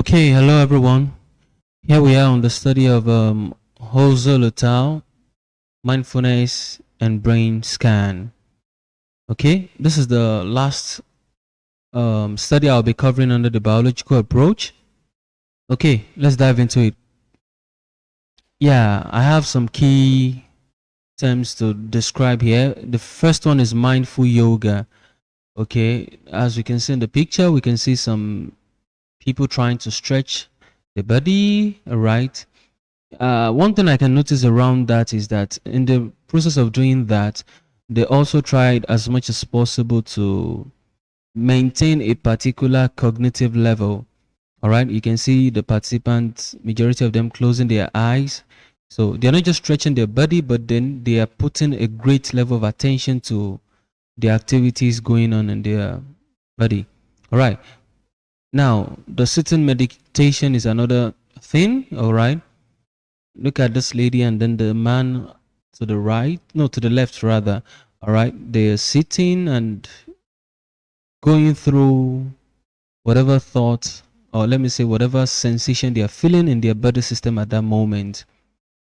Okay, hello everyone. Here we are on the study of Holzel et al. Mindfulness and brain scan. Okay, this is the last study I'll be covering under the biological approach. Okay, let's dive into it. Yeah, I have some key terms to describe here. The first one is mindful yoga. Okay, as we can see in the picture, we can see some people trying to stretch the body, right? One thing I can notice around that is that in the process of doing that, they also tried as much as possible to maintain a particular cognitive level. All right, you can see the participants, majority of them closing their eyes. So they're not just stretching their body, but then they are putting a great level of attention to the activities going on in their body. All right, now the sitting meditation is another thing. All right, look at this lady and then the man to the right, no, to the left rather. All right, they're sitting and going through whatever thought, or let me say whatever sensation they are feeling in their body system at that moment.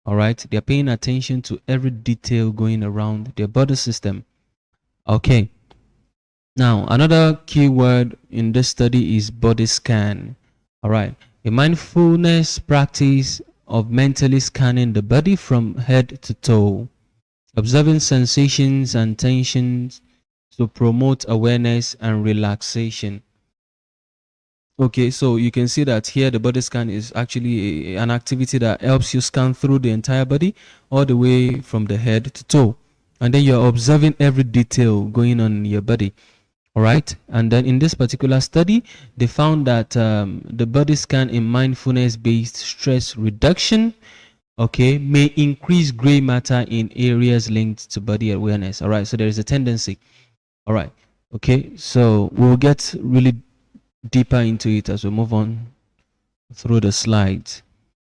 All right, they're paying attention to every detail going around their body system. Okay, now another key word in this study is body scan. All right, a mindfulness practice of mentally scanning the body from head to toe, observing sensations and tensions to promote awareness and relaxation. Okay, so you can see that here the body scan is actually an activity that helps you scan through the entire body all the way from the head to toe. And then you're observing every detail going on in your body. All right. And then in this particular study, they found that the body scan in mindfulness-based stress reduction, okay, may increase gray matter in areas linked to body awareness. All right, so there is a tendency. All right, okay, so we'll get really deeper into it as we move on through the slides.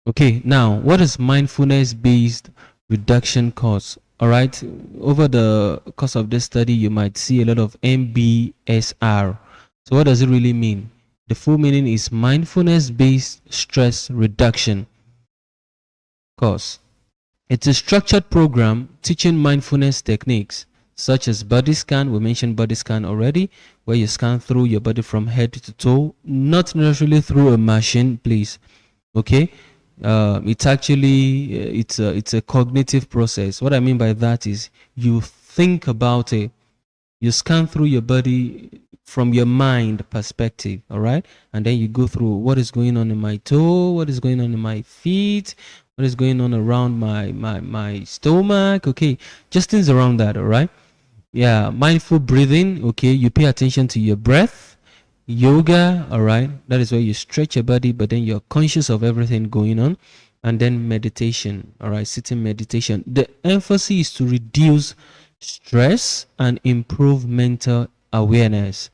Okay, now what is mindfulness-based reduction cause? All right, over the course of this study, you might see a lot of MBSR. So what does it really mean? The full meaning is mindfulness-based stress reduction course. It's a structured program teaching mindfulness techniques such as body scan. We mentioned body scan already, where you scan through your body from head to toe, not necessarily through a machine, please. Okay, it's actually it's a cognitive process. What I mean by that is you think about it, you scan through your body from your mind perspective, all right, and then you go through what is going on in my toe, what is going on in my feet, what is going on around my stomach, okay, just things around that, all right. Yeah, mindful breathing, okay, you pay attention to your breath. Yoga, all right, that is where you stretch your body, but then you're conscious of everything going on. And then meditation, all right, sitting meditation. The emphasis is to reduce stress and improve mental awareness,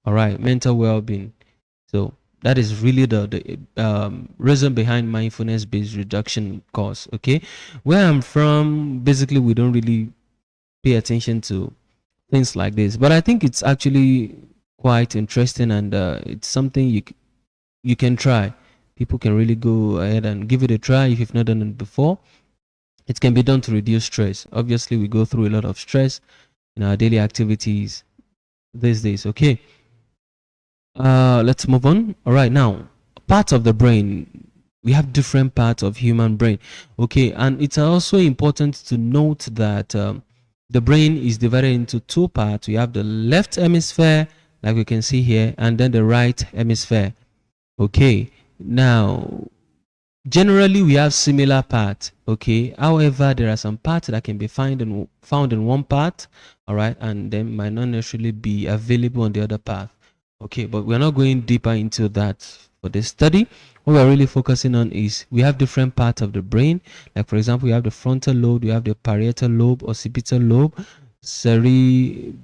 all right, mental well-being. So that is really the reason behind mindfulness-based reduction course. Okay, where I'm from, basically we don't really pay attention to things like this, but I think it's actually quite interesting, and it's something you can try. People can really go ahead and give it a try if you've not done it before. It can be done to reduce stress. Obviously, we go through a lot of stress in our daily activities these days. Okay, let's move on. All right, now parts of the brain. We have different parts of human brain. Okay, and it's also important to note that the brain is divided into two parts. We have the left hemisphere, like we can see here, and then the right hemisphere. Okay, now generally we have similar parts. Okay, however, there are some parts that can be found in one part, all right, and then might not necessarily be available on the other part. Okay, but we're not going deeper into that for this study. What we're really focusing on is we have different parts of the brain. Like for example, we have the frontal lobe, we have the parietal lobe, occipital lobe, cerebellum.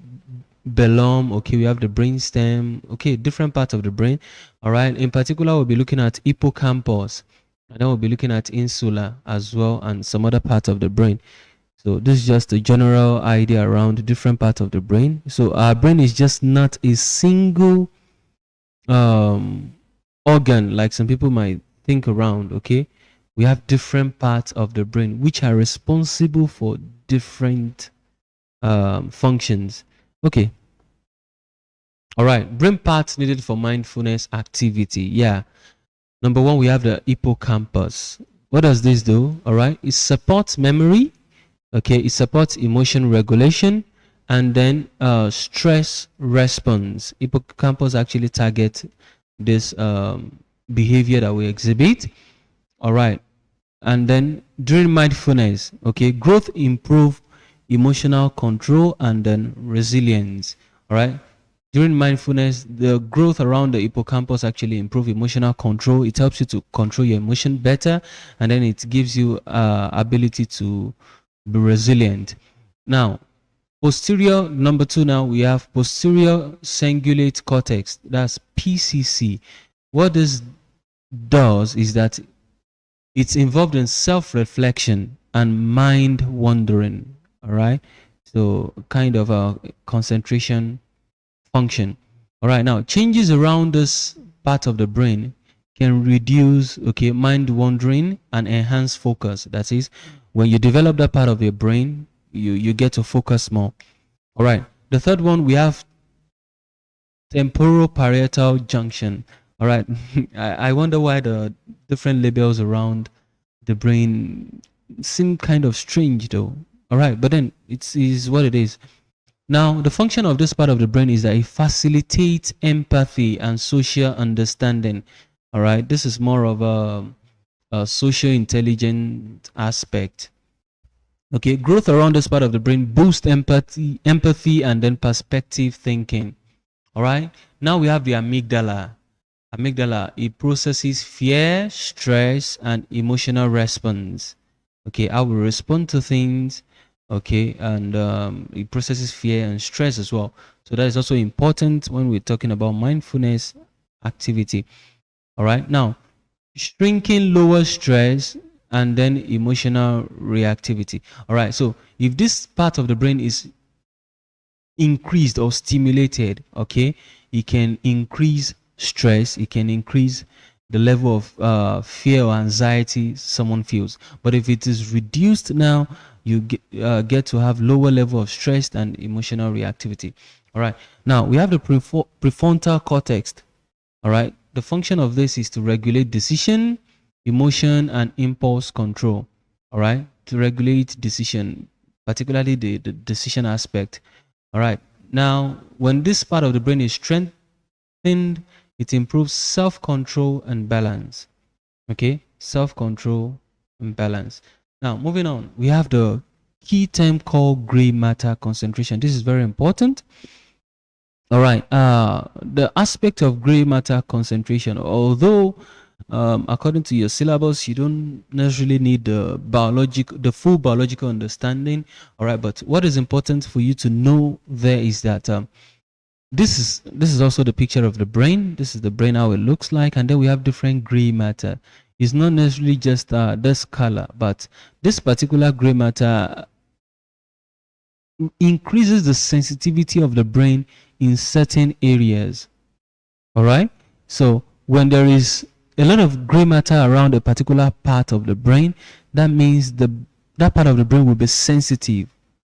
Okay, we have the brain stem. Okay, different parts of the brain. All right, in particular, we'll be looking at hippocampus, and then we'll be looking at insula as well, and some other parts of the brain. So this is just a general idea around different parts of the brain. So our brain is just not a single organ, like some people might think around, okay? We have different parts of the brain which are responsible for different functions. Okay. All right. Brain parts needed for mindfulness activity. Yeah. Number one, we have the hippocampus. What does this do? All right. It supports memory. Okay. It supports emotion regulation and then stress response. Hippocampus actually target this behavior that we exhibit. All right. And then during mindfulness, okay, growth improve emotional control and then resilience. All right. During mindfulness, the growth around the hippocampus actually improve emotional control. It helps you to control your emotion better, and then it gives you ability to be resilient. Now, posterior number two. Now we have posterior cingulate cortex. That's PCC. What this does is that it's involved in self-reflection and mind wandering. All right, so kind of a concentration function. All right, now changes around this part of the brain can reduce, okay, mind wandering and enhance focus. That is, when you develop that part of your brain, you get to focus more. All right, the third one, we have temporal parietal junction. All right, I wonder why the different labels around the brain seem kind of strange though. All right, but then it is what it is. Now, the function of this part of the brain is that it facilitates empathy and social understanding. All right, this is more of a social intelligent aspect. Okay, growth around this part of the brain boosts empathy, and then perspective thinking. All right, now we have the amygdala. Amygdala, it processes fear, stress, and emotional response. Okay, I will respond to things. Okay, and it processes fear and stress as well. So that is also important when we're talking about mindfulness activity. All right, now shrinking lower stress and then emotional reactivity. All right, so if this part of the brain is increased or stimulated, okay, it can increase stress, it can increase the level of fear or anxiety someone feels. But if it is reduced now, you get to have lower level of stress and emotional reactivity. All right, now we have the prefrontal cortex. All right, the function of this is to regulate decision, emotion, and impulse control. All right, to regulate decision, particularly the decision aspect. All right, now when this part of the brain is strengthened, it improves self-control and balance. Okay, self-control and balance. Now moving on, we have the key term called gray matter concentration. This is very important. All right, the aspect of gray matter concentration, although according to your syllabus, you don't necessarily need the full biological understanding. All right, but what is important for you to know there is that this is also the picture of the brain. This is the brain, how it looks like, and then we have different gray matter. It's not necessarily just this color, but this particular gray matter increases the sensitivity of the brain in certain areas. All right, so when there is a lot of gray matter around a particular part of the brain, that means that part of the brain will be sensitive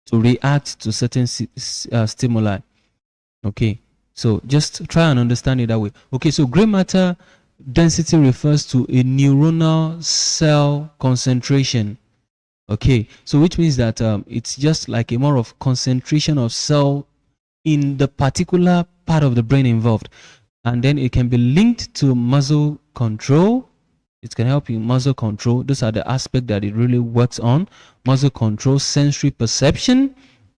to react to certain stimuli. Okay, so just try and understand it that way. Okay, so gray matter density refers to a neuronal cell concentration. Okay, so which means that it's just like a more of concentration of cell in the particular part of the brain involved, and then it can be linked to muscle control. It can help you muscle control. Those are the aspects that it really works on: muscle control, sensory perception,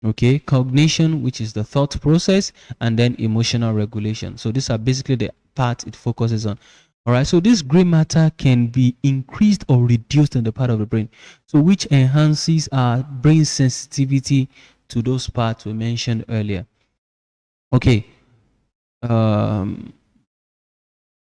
okay, cognition, which is the thought process, and then emotional regulation. So these are basically the part it focuses on. All right, so this gray matter can be increased or reduced in the part of the brain, so which enhances our brain sensitivity to those parts we mentioned earlier. Okay, um,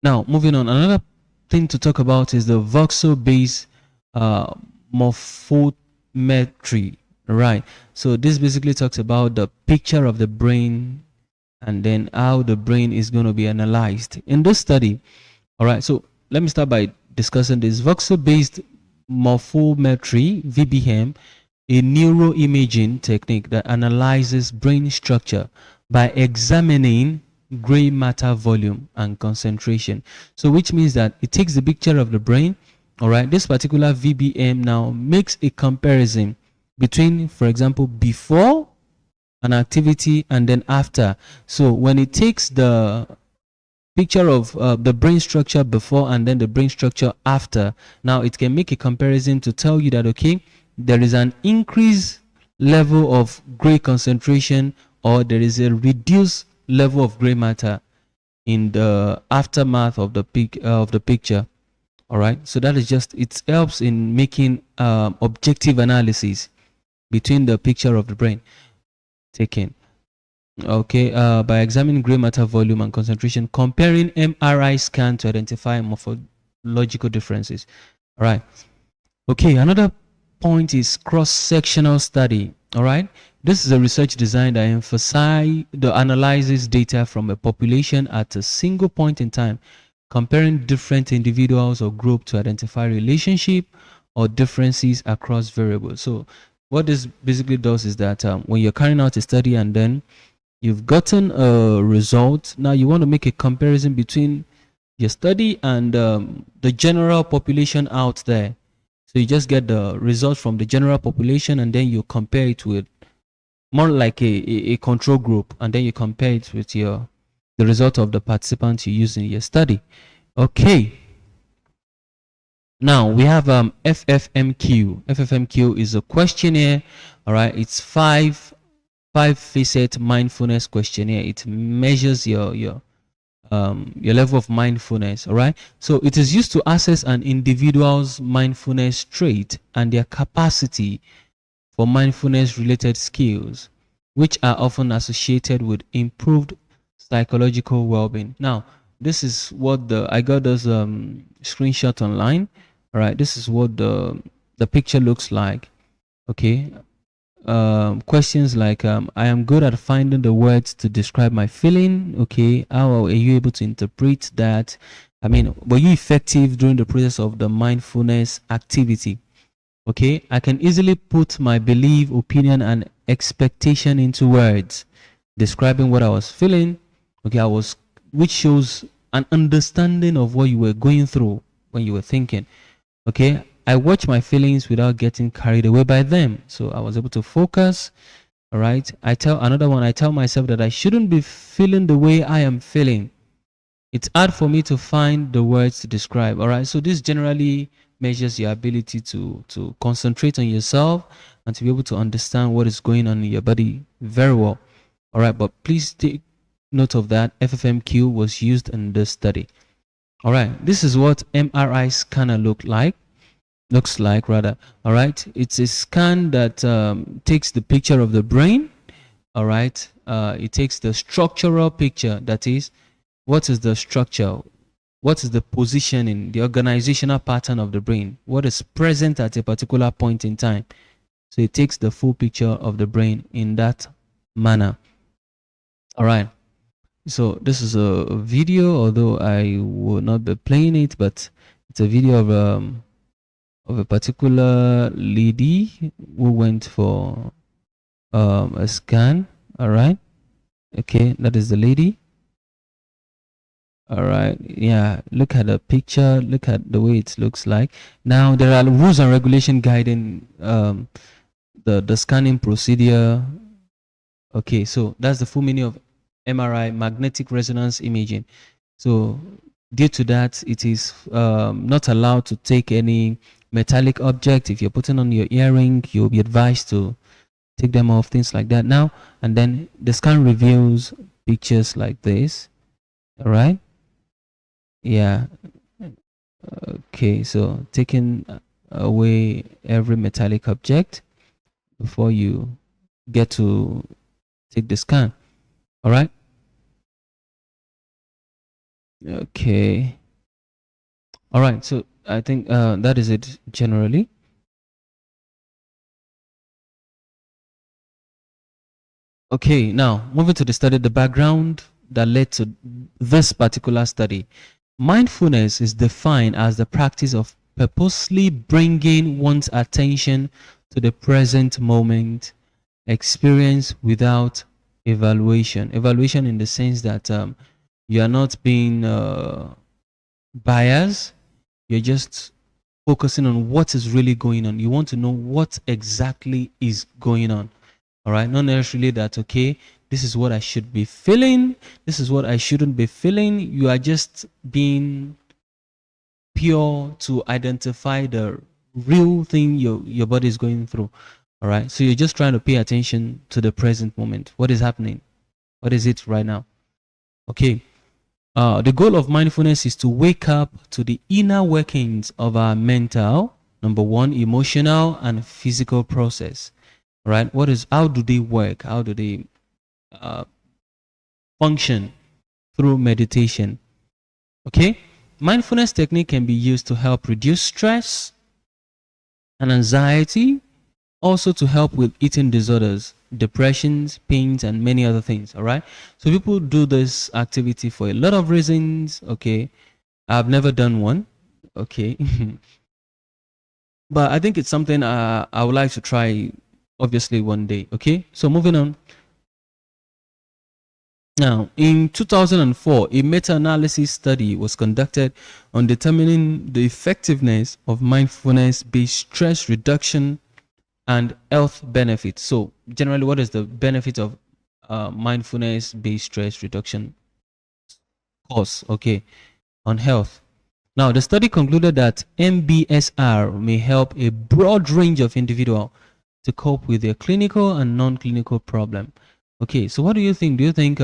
now moving on, another thing to talk about is the voxel-based uh, morphometry. Right, so this basically talks about the picture of the brain and then how the brain is going to be analyzed. In this study, All right, so let me start by discussing this voxel-based morphometry (VBM), a neuroimaging technique that analyzes brain structure by examining gray matter volume and concentration. So which means that it takes the picture of the brain. All right, this particular VBM now makes a comparison between, for example, before an activity and then after. So when it takes the picture of the brain structure before and then the brain structure after, now it can make a comparison to tell you that, okay, there is an increased level of gray concentration or there is a reduced level of gray matter in the aftermath of the picture. All right, so that is just, it helps in making objective analysis between the picture of the brain taken. Okay, by examining gray matter volume and concentration, comparing MRI scan to identify morphological differences. All right. Okay, another point is cross-sectional study. All right. This is a research design that analyzes data from a population at a single point in time, comparing different individuals or group to identify relationship or differences across variables. So what this basically does is that when you're carrying out a study and then you've gotten a result, now you want to make a comparison between your study and the general population out there. So you just get the results from the general population and then you compare it with more like a control group, and then you compare it with the result of the participants you use in your study. Okay. Now we have FFMQ. FFMQ is a questionnaire. All right, it's five facet mindfulness questionnaire. It measures your level of mindfulness. All right, so it is used to assess an individual's mindfulness trait and their capacity for mindfulness related skills, which are often associated with improved psychological well-being. Now this is what I got this screenshot online. All right, this is what the picture looks like. Okay, questions like I am good at finding the words to describe my feeling. Okay, how are you able to interpret that? I mean, were you effective during the process of the mindfulness activity? Okay, I can easily put my belief, opinion, and expectation into words, describing what I was feeling. Okay, which shows an understanding of what you were going through when you were thinking. Okay, I watch my feelings without getting carried away by them. So I was able to focus. All right. I tell myself that I shouldn't be feeling the way I am feeling. It's hard for me to find the words to describe. All right. So this generally measures your ability to concentrate on yourself and to be able to understand what is going on in your body very well. All right. But please take note of that. FFMQ was used in this study. All right. This is what MRI scanner looks like. All right, it's a scan that takes the picture of the brain. All right, it takes the structural picture, that is, what is the structure, what is the positioning, the organizational pattern of the brain, what is present at a particular point in time. So it takes the full picture of the brain in that manner. All right, so this is a video, although I will not be playing it, but it's a video of a particular lady who went for a scan. All right, okay, that is the lady. All right, yeah, look at the picture, look at the way it looks like. Now there are rules and regulation guiding the scanning procedure. Okay, so that's the full meaning of MRI, magnetic resonance imaging. So due to that, it is not allowed to take any metallic object. If you're putting on your earring, you'll be advised to take them off, things like that. Now and then the scan reveals pictures like this. All right, yeah, okay, so taking away every metallic object before you get to take the scan. All right, okay, all right, so I think that is it generally. Okay, now moving to the study, the background that led to this particular study. Mindfulness is defined as the practice of purposely bringing one's attention to the present moment, experience without evaluation. Evaluation in the sense that you are not being biased, you're just focusing on what is really going on. You want to know what exactly is going on. All right, not necessarily that, okay, this is what I should be feeling, this is what I shouldn't be feeling. You are just being pure to identify the real thing your body is going through. All right, so you're just trying to pay attention to the present moment. What is happening? What is it right now? Okay. The goal of mindfulness is to wake up to the inner workings of our mental, number one, emotional and physical process. Right? How do they work? How do they uh, function through meditation? Okay. Mindfulness technique can be used to help reduce stress and anxiety, also to help with eating disorders, depressions, pains, and many other things. All right. So people do this activity for a lot of reasons. Okay. I've never done one. Okay. But I think it's something I would like to try, obviously, one day. Okay. So moving on. Now, in 2004, a meta analysis study was conducted on determining the effectiveness of mindfulness based stress reduction and health benefits. So, generally, what is the benefit of mindfulness based stress reduction course? Okay, on health. Now, the study concluded that MBSR may help a broad range of individuals to cope with their clinical and non-clinical problem. Okay, so what do you think? Do you think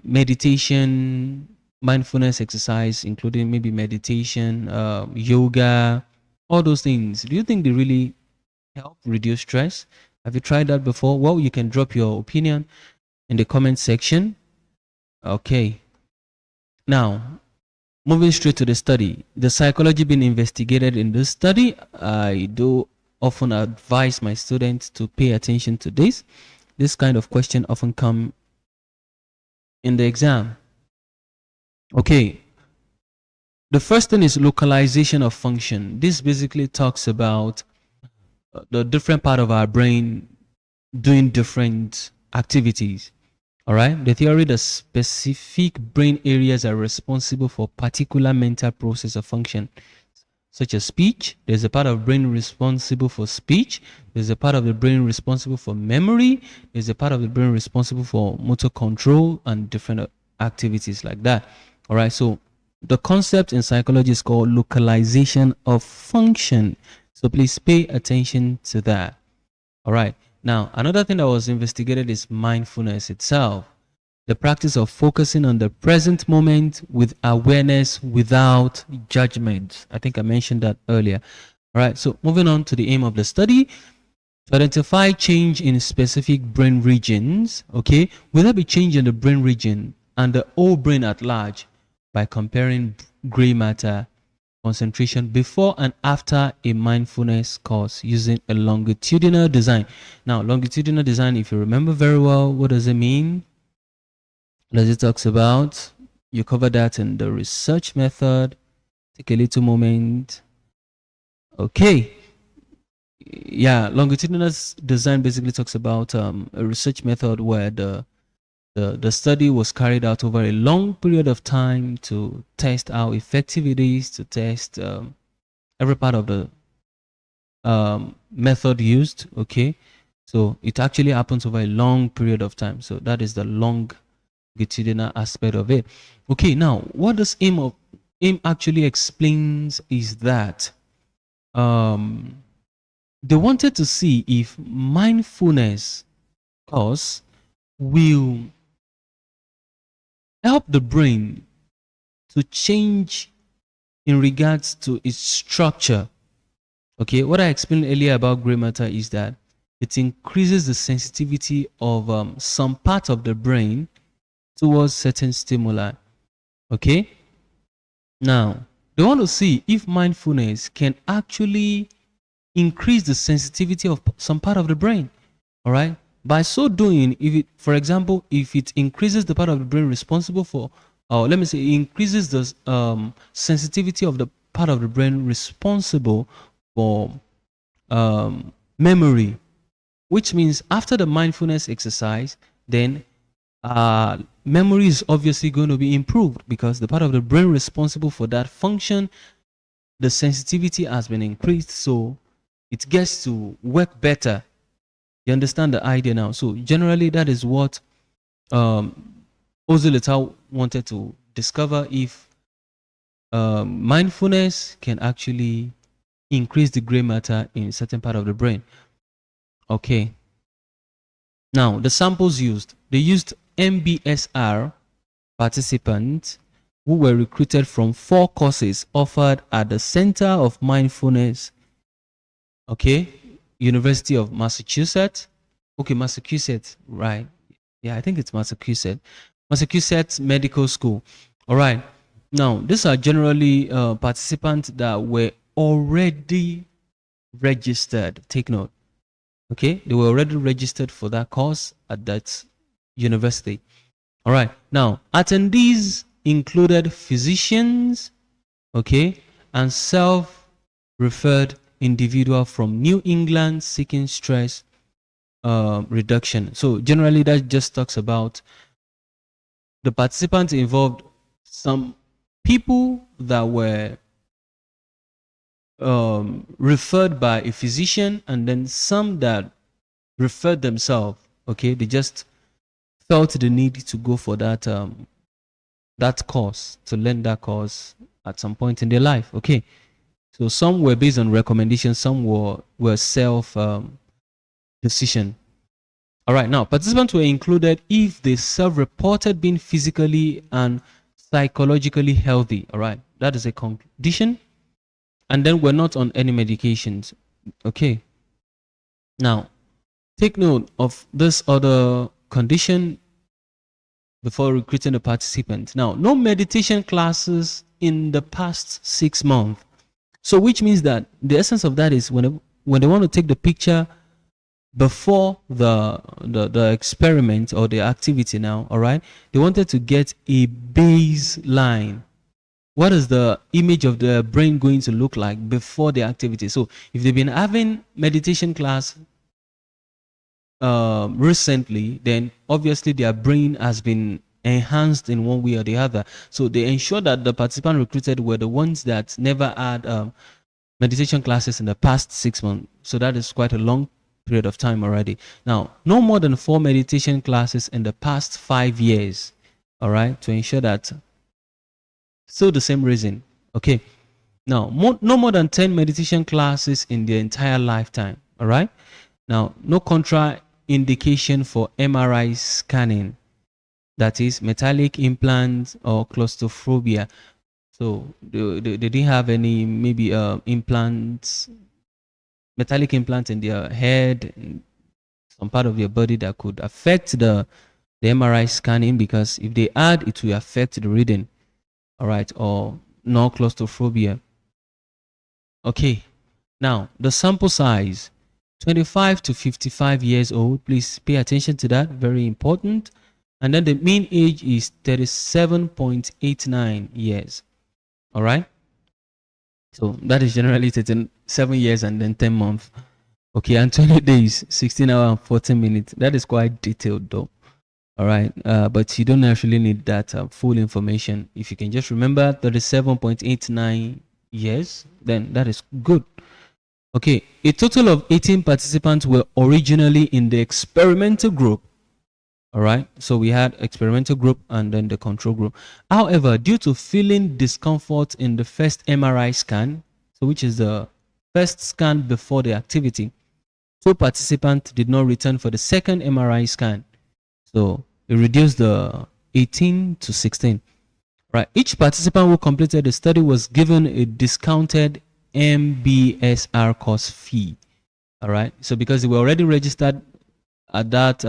meditation, mindfulness exercise, including maybe meditation, yoga, all those things, do you think they really help reduce stress? Have you tried that before? Well, you can drop your opinion in the comment section. Okay. Now, moving straight to the study, the psychology being investigated in this study, I do often advise my students to pay attention to this. This kind of question often come in the exam. Okay, the first thing is localization of function. This basically talks about the different part of our brain doing different activities. All right, the theory that specific brain areas are responsible for particular mental process of function, such as speech. There's a part of the brain responsible for speech. There's a part of the brain responsible for memory. There's a part of the brain responsible for motor control and different activities like that. All right, so the concept in psychology is called localization of function. So please pay attention to that. All right. Now, another thing that was investigated is mindfulness itself, the practice of focusing on the present moment with awareness without judgment. I think I mentioned that earlier. All right. So, moving on to the aim of the study, to identify change in specific brain regions. Okay. Will there be change in the brain region and the whole brain at large by comparing gray matter concentration before and after a mindfulness course using a longitudinal design. Now, longitudinal design, if you remember very well, what does it mean? What does it talks about? You cover that in the research method. Take a little moment. Okay. Yeah, longitudinal design basically talks about a research method where the study was carried out over a long period of time to test how effective it is, to test every part of the method used. Okay, so it actually happens over a long period of time. So that is the longitudinal aspect of it. Okay, now what does aim actually explains is that they wanted to see if mindfulness course will help the brain to change in regards to its structure. Okay, what I explained earlier about gray matter is that it increases the sensitivity of some part of the brain towards certain stimuli. Okay, now they want to see if mindfulness can actually increase the sensitivity of some part of the brain. All right, by so doing, if it, for example, if it increases the part of the brain responsible for or let me say, it increases the sensitivity of the part of the brain responsible for memory, which means after the mindfulness exercise, then memory is obviously going to be improved because the part of the brain responsible for that function, the sensitivity has been increased, so it gets to work better. You understand the idea now? So generally, that is what Holzel wanted to discover, if mindfulness can actually increase the gray matter in a certain part of the brain. Okay. Now, the samples used. They used MBSR participants who were recruited from 4 courses offered at the Center of Mindfulness, okay, University of Massachusetts. Okay, Massachusetts, right? Yeah, I think it's Massachusetts Medical School. All right. Now, these are generally participants that were already registered. Take note. Okay, they were already registered for that course at that university. All right. Now, attendees included physicians, okay, and self-referred individual from New England seeking stress reduction. So generally, that just talks about the participants involved, some people that were referred by a physician, and then some that referred themselves. Okay, they just felt the need to go for that course, to learn that course at some point in their life. Okay, so some were based on recommendations, some were self decision. All right, now participants were included if they self-reported being physically and psychologically healthy. All right, that is a condition, and then we're not on any medications. Okay, now take note of this other condition before recruiting the participant. Now, no meditation classes in the past 6 months. So which means that the essence of that is when they want to take the picture before the experiment or the activity now, all right, they wanted to get a baseline. What is the image of the brain going to look like before the activity? So if they've been having meditation class recently, then obviously their brain has been enhanced in one way or the other. So they ensure that the participant recruited were the ones that never had meditation classes in the past 6 months. So that is quite a long period of time already. Now, no more than 4 meditation classes in the past 5 years. All right, to ensure that. Still the same reason. Okay. Now, no more than 10 meditation classes in their entire lifetime. All right. Now, no contraindication for MRI scanning, that is metallic implants or claustrophobia. So they didn't have any maybe implants, metallic implants in their head, some part of their body that could affect the MRI scanning, because if they add, it will affect the reading. All right, or no claustrophobia. Okay, now the sample size, 25 to 55 years old. Please pay attention to that, very important. And then the mean age is 37.89 years. All right, so that is generally 7 years and then 10 months. Okay, and 20 days, 16 hours and 14 minutes. That is quite detailed though. All right, but you don't actually need that full information. If you can just remember 37.89 years, then that is good. Okay, a total of 18 participants were originally in the experimental group. All right, so we had experimental group and then the control group. However, due to feeling discomfort in the first MRI scan, so which is the first scan before the activity, 2 participants did not return for the second MRI scan. So it reduced the 18 to 16. Right. Each participant who completed the study was given a discounted MBSR course fee. All right. So because they were already registered at that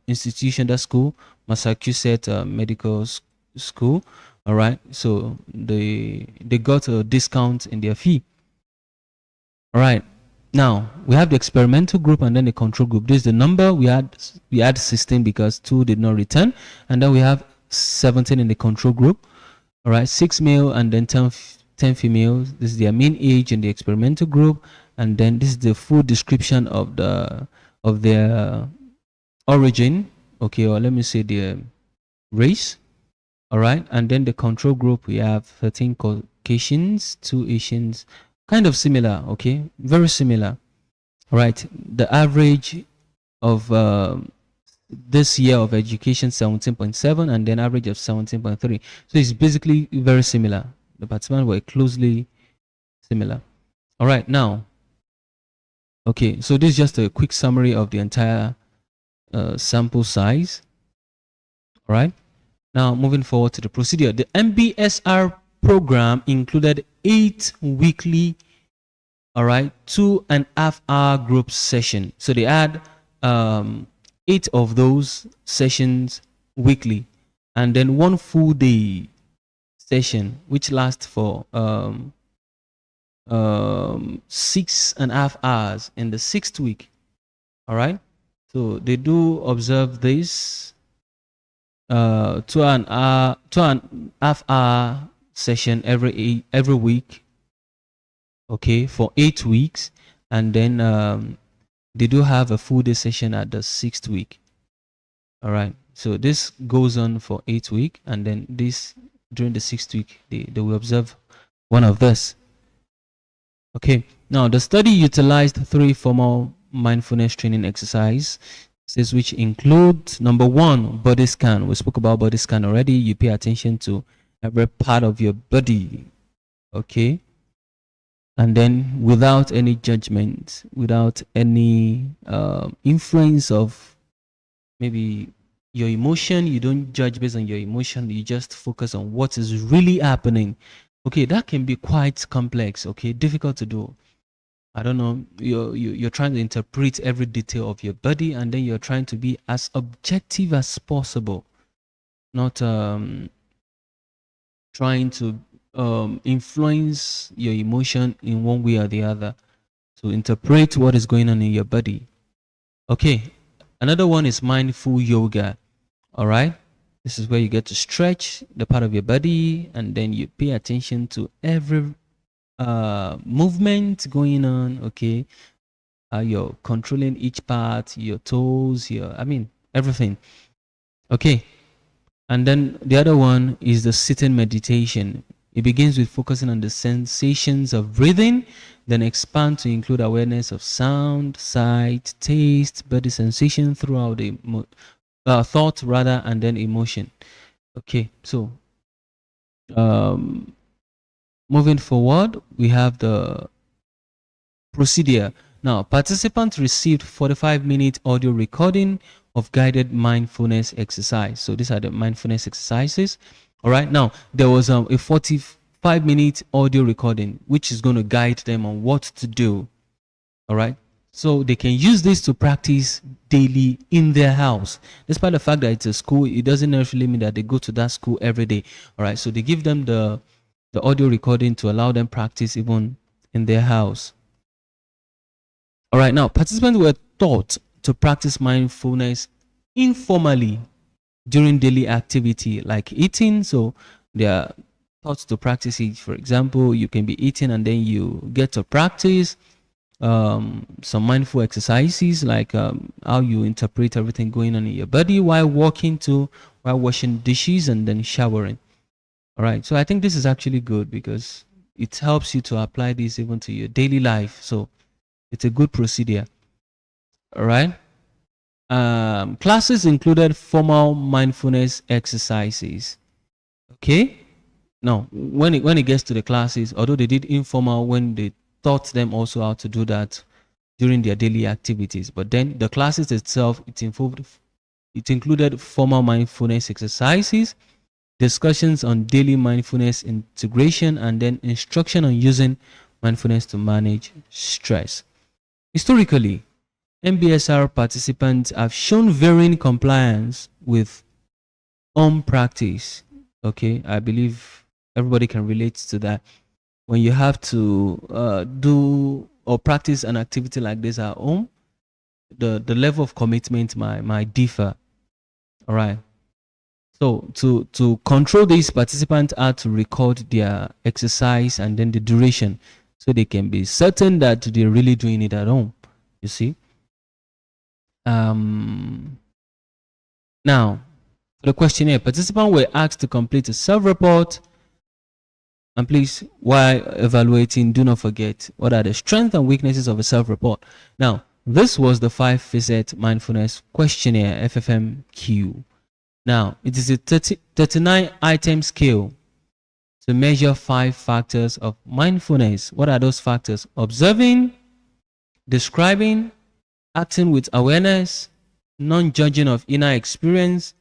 institution, that school, Massachusetts Medical School. All right. So they got a discount in their fee. All right. Now we have the experimental group and then the control group. This is the number we had 16 because 2 did not return, and then we have 17 in the control group. All right, 6 male and then 10 females. This is their mean age in the experimental group, and then this is the full description of their origin. Okay, or let me say their race. All right, and then the control group, we have 13 Caucasians, 2 Asians, kind of similar. Okay, very similar. All right, the average of this year of education 17.7, and then average of 17.3. So it's basically very similar. The participants were closely similar. All right, now, okay, so this is just a quick summary of the entire sample size. All right, now moving forward to the procedure. The MBSR program included 8 weekly, all right, 2.5 hour group session. So they had 8 of those sessions weekly, and then 1 full day session which lasts for 6.5 hours in the 6th week. All right, so they do observe this 2.5 hour session every week, okay, for 8 weeks, and then they do have a full day session at the 6th week. All right, so this goes on for 8 weeks, and then this during the 6th week they will observe one of this. Okay, now the study utilized 3 formal mindfulness training exercises, which include number 1, body scan. We spoke about body scan already. You pay attention to every part of your body, okay, and then without any judgment, without any influence of maybe your emotion. You don't judge based on your emotion. You just focus on what is really happening. Okay, that can be quite complex, okay, difficult to do. I don't know, you're trying to interpret every detail of your body, and then you're trying to be as objective as possible, not trying to influence your emotion in one way or the other, to interpret what is going on in your body. Okay, another one is mindful yoga. All right, this is where you get to stretch the part of your body, and then you pay attention to every movement going on. Okay, you're controlling each part, your toes, everything. Okay, and then the other one is the sitting meditation. It begins with focusing on the sensations of breathing, then expand to include awareness of sound, sight, taste, body sensation throughout the thought rather, and then emotion. Okay, so moving forward, we have the procedure. Now, participants received 45-minute audio recording of guided mindfulness exercise. So these are the mindfulness exercises. All right, now there was a 45-minute audio recording which is going to guide them on what to do. All right, so they can use this to practice daily in their house. Despite the fact that it's a school, it doesn't necessarily mean that they go to that school every day. All right, so they give them the audio recording to allow them practice even in their house. All right, now participants were taught to practice mindfulness informally during daily activity like eating. So they are taught to practice it. For example, you can be eating and then you get to practice some mindful exercises like how you interpret everything going on in your body while walking to, while washing dishes, and then showering. All right, so I think this is actually good because it helps you to apply this even to your daily life. So it's a good procedure. All right. Classes included formal mindfulness exercises. Okay. Now, when it gets to the classes, although they did informal when they taught them also how to do that during their daily activities, but then the classes itself, it included formal mindfulness exercises, discussions on daily mindfulness integration, and then instruction on using mindfulness to manage stress. Historically, MBSR participants have shown varying compliance with home practice. Okay, I believe everybody can relate to that. When you have to do or practice an activity like this at home, the level of commitment might differ. All right. So to control this, participants are to record their exercise and then the duration, so they can be certain that they're really doing it at home. You see. Now, for the questionnaire, participants were asked to complete a self-report. And please, while evaluating, do not forget what are the strengths and weaknesses of a self-report. Now, this was the 5-facet mindfulness questionnaire, FFMQ. Now, it is a 39-item scale to measure 5 factors of mindfulness. What are those factors? Observing, describing, acting with awareness, non-judging of inner experience,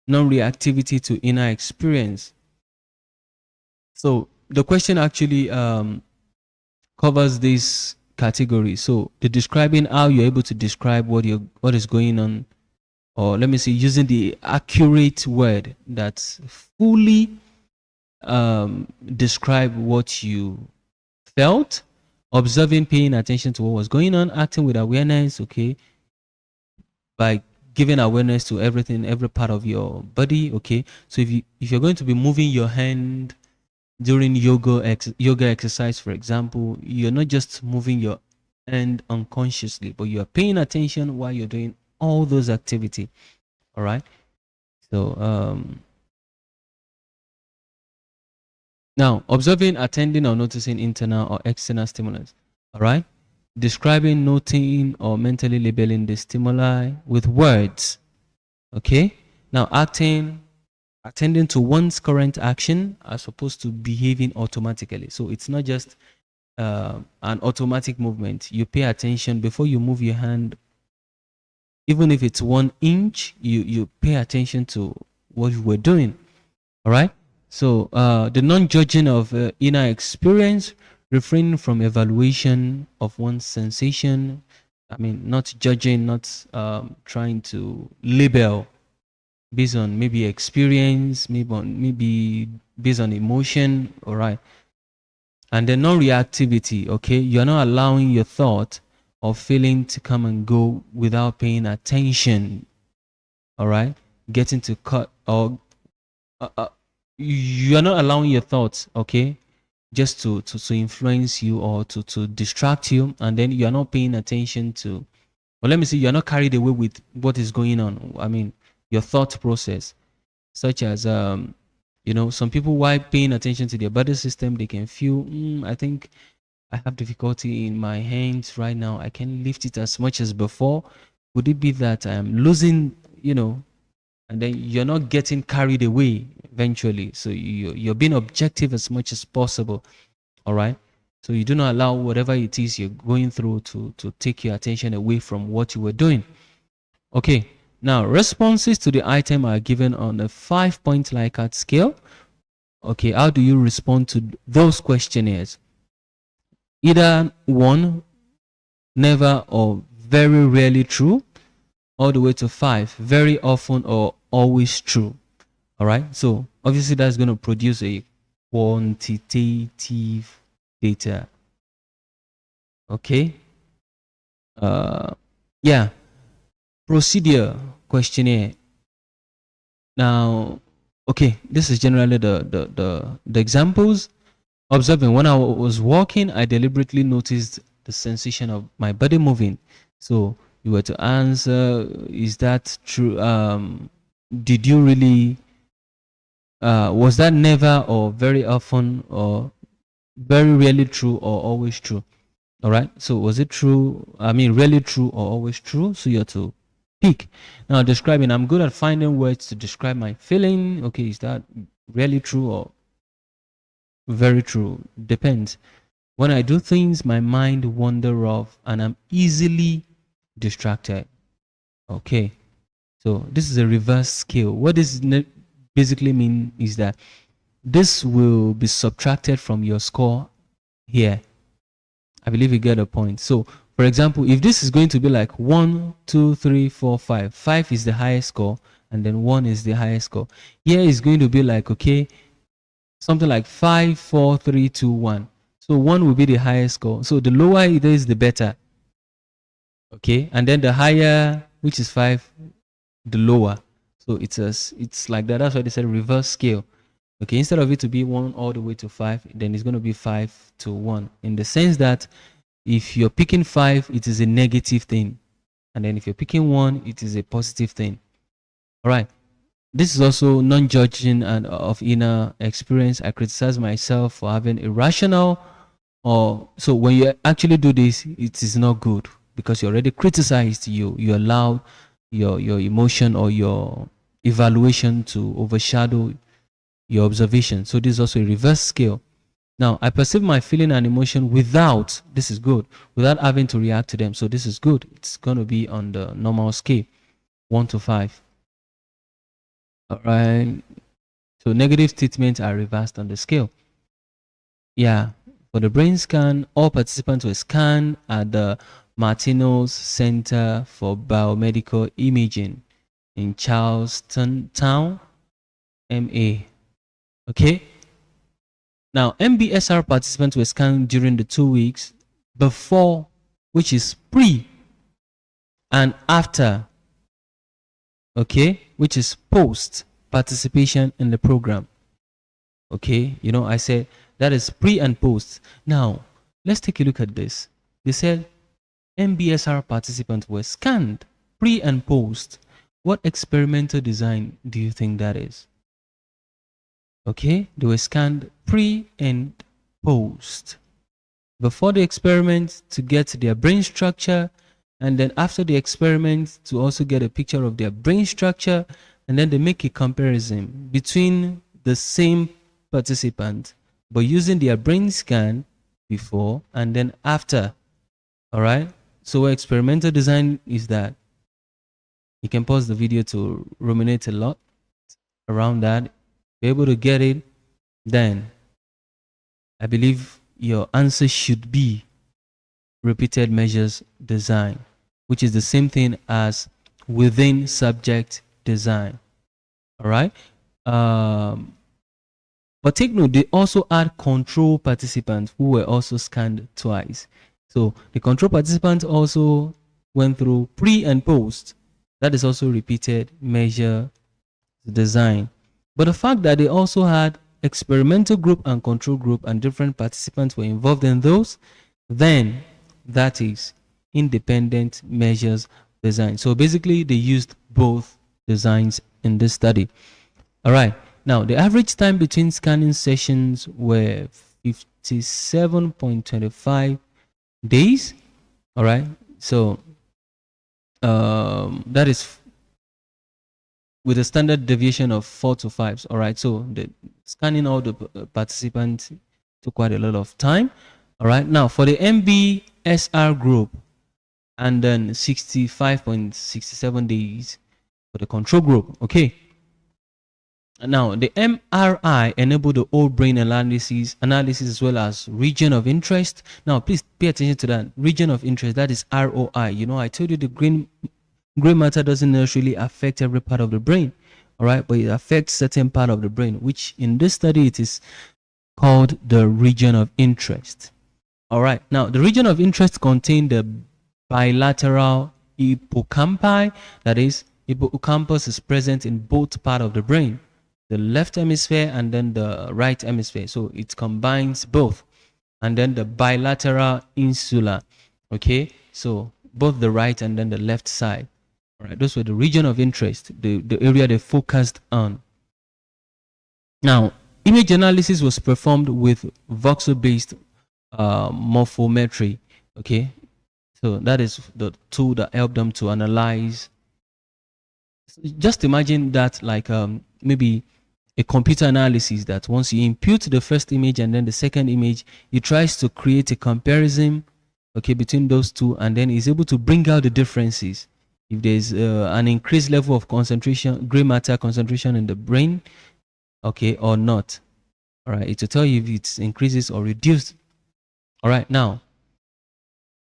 non-reactivity to inner experience. So the question actually covers this category. So the describing, how you're able to describe what is going on, or let me say, using the accurate word that's fully describe what you felt. Observing, paying attention to what was going on, acting with awareness, okay, by giving awareness to everything, every part of your body, okay. So if you're going to be moving your hand during yoga exercise, for example, you're not just moving your hand unconsciously, but you're paying attention while you're doing all those activity. All right. So now, observing, attending, or noticing internal or external stimulus. All right. Describing, noting, or mentally labeling the stimuli with words. Okay. Now, acting, attending to one's current action as opposed to behaving automatically. So it's not just an automatic movement. You pay attention before you move your hand. Even if it's 1 inch, you pay attention to what you were doing. All right. So the non-judging of inner experience, refraining from evaluation of one's sensation. I mean, not judging, not trying to label based on maybe experience, maybe based on emotion. All right. And then non-reactivity. Okay, you're not allowing your thought or feeling to come and go without paying attention. All right, getting to cut or you're not allowing your thoughts, okay, just to influence you or to distract you, and then you're not paying attention to, or let me say, you're not carried away with what is going on. I mean, your thought process, such as some people, while paying attention to their body system, they can feel, I think I have difficulty in my hands right now. I can't lift it as much as before. Would it be that I'm losing, and then you're not getting carried away eventually. So you're being objective as much as possible. All right. So you do not allow whatever it is you're going through to take your attention away from what you were doing. Okay. Now, responses to the item are given on a 5-point Likert scale. Okay. How do you respond to those questionnaires? Either 1, never, or very rarely true, all the way to 5, very often or always true. All right. So obviously that's going to produce a quantitative data. Okay. Yeah. Procedure questionnaire. Now, okay, this is generally the examples. Observing, when I was walking, I deliberately noticed the sensation of my body moving. So you were to answer, is that true? Did you really, was that never or very often or very rarely true or always true? All right. So was it true? I mean, really true or always true? So you have to pick. Now, describing, I'm good at finding words to describe my feeling. Okay, is that really true or very true? Depends. When I do things, my mind wander off and I'm easily distracted. Okay. So this is a reverse scale. What this basically mean is that this will be subtracted from your score here. I believe you get a point. So, for example, if this is going to be like 1, 2, 3, 4, 5, 5 is the highest score, and then 1 is the highest score. Here is going to be like, okay, something like 5, 4, 3, 2, 1. So 1 will be the highest score. So the lower it is, the better. Okay, and then the higher, which is 5, the lower. So it's like that. That's why they said reverse scale. Okay, instead of it to be 1 all the way to 5, then it's going to be 5 to 1, in the sense that if you're picking 5, it is a negative thing, and then if you're picking 1, it is a positive thing. All right. This is also non-judging and of inner experience. I criticize myself for having irrational, or so when you actually do this, it is not good, because you already criticized, you allowed your emotion or your evaluation to overshadow your observation. So this is also a reverse scale. Now, I perceive my feeling and emotion without, this is good, without having to react to them. So this is good. It's going to be on the normal scale, 1 to 5. All right. So negative statements are reversed on the scale. Yeah. For the brain scan, all participants were scanned at the Martinos Center for Biomedical Imaging in Charlestown Town, MA. Okay. Now, MBSR participants were scanned during the 2 weeks before, which is pre, and after, okay, which is post participation in the program. Okay, I said that is pre and post. Now, let's take a look at this. They said MBSR participants were scanned pre and post. What experimental design do you think that is? Okay, they were scanned pre and post. Before the experiment to get their brain structure, and then after the experiment to also get a picture of their brain structure, and then they make a comparison between the same participant but using their brain scan before and then after. All right, so experimental design is that. You can pause the video to ruminate a lot around that, be able to get it. Then I believe your answer should be repeated measures design, which is the same thing as within subject design. All right. But take note, they also add control participants who were also scanned twice. So the control participants also went through pre and post. That is also repeated measure design. But the fact that they also had experimental group and control group and different participants were involved in those, then that is independent measures design. So basically they used both designs in this study. All right. Now, the average time between scanning sessions were 57.25 days. All right. So that is with a standard deviation of 4 to 5. All right. So the scanning all the participants took quite a lot of time. All right. Now, for the MBSR group, and then 65.67 days for the control group. Okay. Now, the MRI enabled the whole brain analysis as well as region of interest. Now, please pay attention to that. Region of interest, that is ROI. I told you the gray matter doesn't necessarily affect every part of the brain. All right, but it affects certain part of the brain, which in this study, it is called the region of interest. All right, now the region of interest contained the bilateral hippocampi. That is, hippocampus is present in both parts of the brain, the left hemisphere and then the right hemisphere. So it combines both. And then the bilateral insula. Okay, so both the right and then the left side. All right, those were the region of interest, the area they focused on. Now, image analysis was performed with voxel-based morphometry. Okay, so that is the tool that helped them to analyze. Just imagine that like maybe a computer analysis, that once you input the first image and then the second image, it tries to create a comparison, okay, between those two, and then is able to bring out the differences. If there's an increased level of concentration, gray matter concentration in the brain, okay, or not. All right, it will tell you if it increases or reduced. All right, now,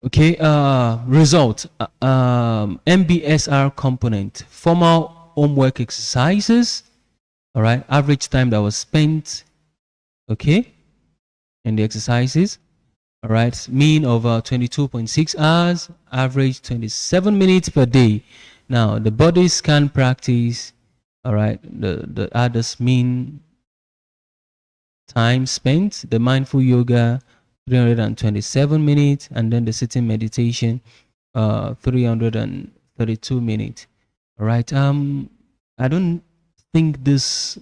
okay, result, MBSR component, formal homework exercises. All right, average time that was spent, okay, in the exercises. All right, mean of 22.6 hours, average 27 minutes per day. Now, the body scan practice, All right, the others mean time spent. The mindful yoga 327 minutes, and then the sitting meditation 332 minutes. All right. I don't think this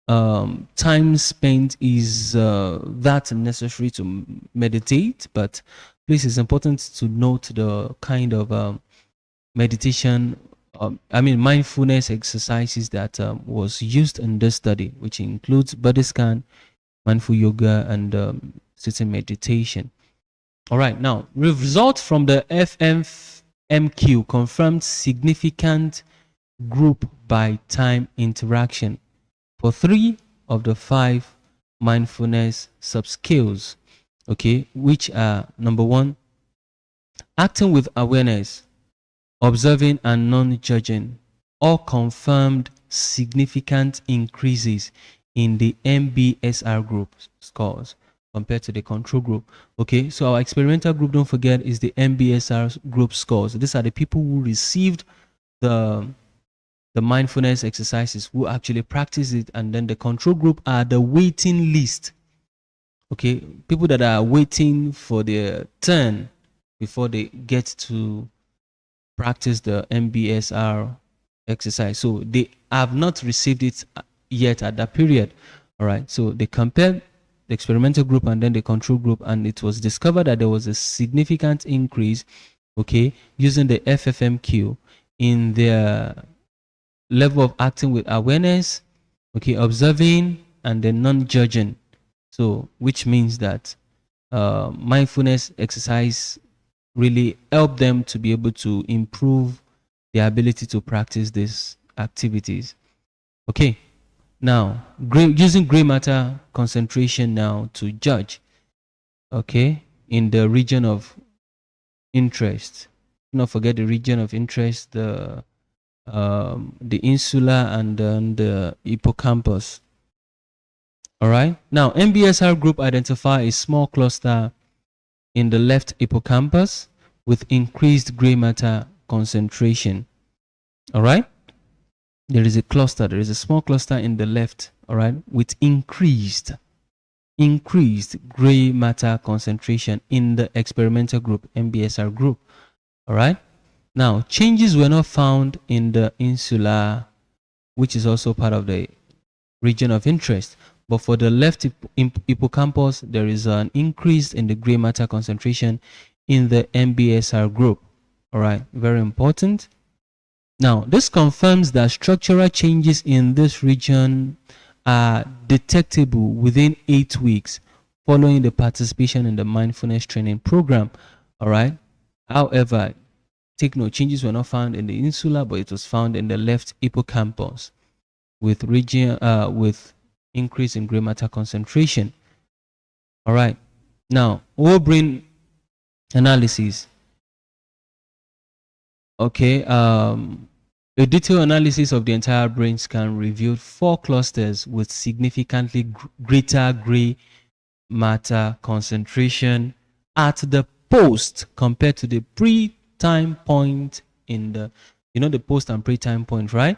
time spent is that necessary to meditate, but please, it's important to note the kind of meditation, mindfulness exercises that was used in this study, which includes body scan, mindful yoga, and sitting meditation. All right, now results from the FMQ confirmed significant group by time interaction for 3 of the 5 mindfulness subskills, okay, which are: number 1, acting with awareness, observing and non-judging, all confirmed significant increases in the MBSR group scores compared to the control group. Okay, so our experimental group, don't forget, is the MBSR group scores. These are the people who received the mindfulness exercises, who actually practice it, and then the control group are the waiting list. Okay, people that are waiting for their turn before they get to practice the MBSR exercise. So they have not received it yet at that period. All right. So they compared the experimental group and then the control group, and it was discovered that there was a significant increase, okay, using the FFMQ in their level of acting with awareness, okay, observing, and then non-judging. So, which means that mindfulness exercise really help them to be able to improve their ability to practice these activities. Okay, now using gray matter concentration now to judge, okay, in the region of interest. Do not forget the region of interest, the insula and then the hippocampus. All right, now MBSR group identify a small cluster in the left hippocampus with increased gray matter concentration. All right, there is a small cluster in the left, all right, with increased gray matter concentration in the experimental group, MBSR group. All right, now changes were not found in the insula, which is also part of the region of interest. But for the left hippocampus, there is an increase in the gray matter concentration in the MBSR group. All right, very important. Now, this confirms that structural changes in this region are detectable within 8 weeks following the participation in the mindfulness training program. All right. However, take note, changes were not found in the insula, but it was found in the left hippocampus with increase in gray matter concentration. All right. Now, whole brain analysis. Okay. A detailed analysis of the entire brain scan revealed 4 clusters with significantly greater gray matter concentration at the post compared to the pre-time point in the, the post and pre-time point, right?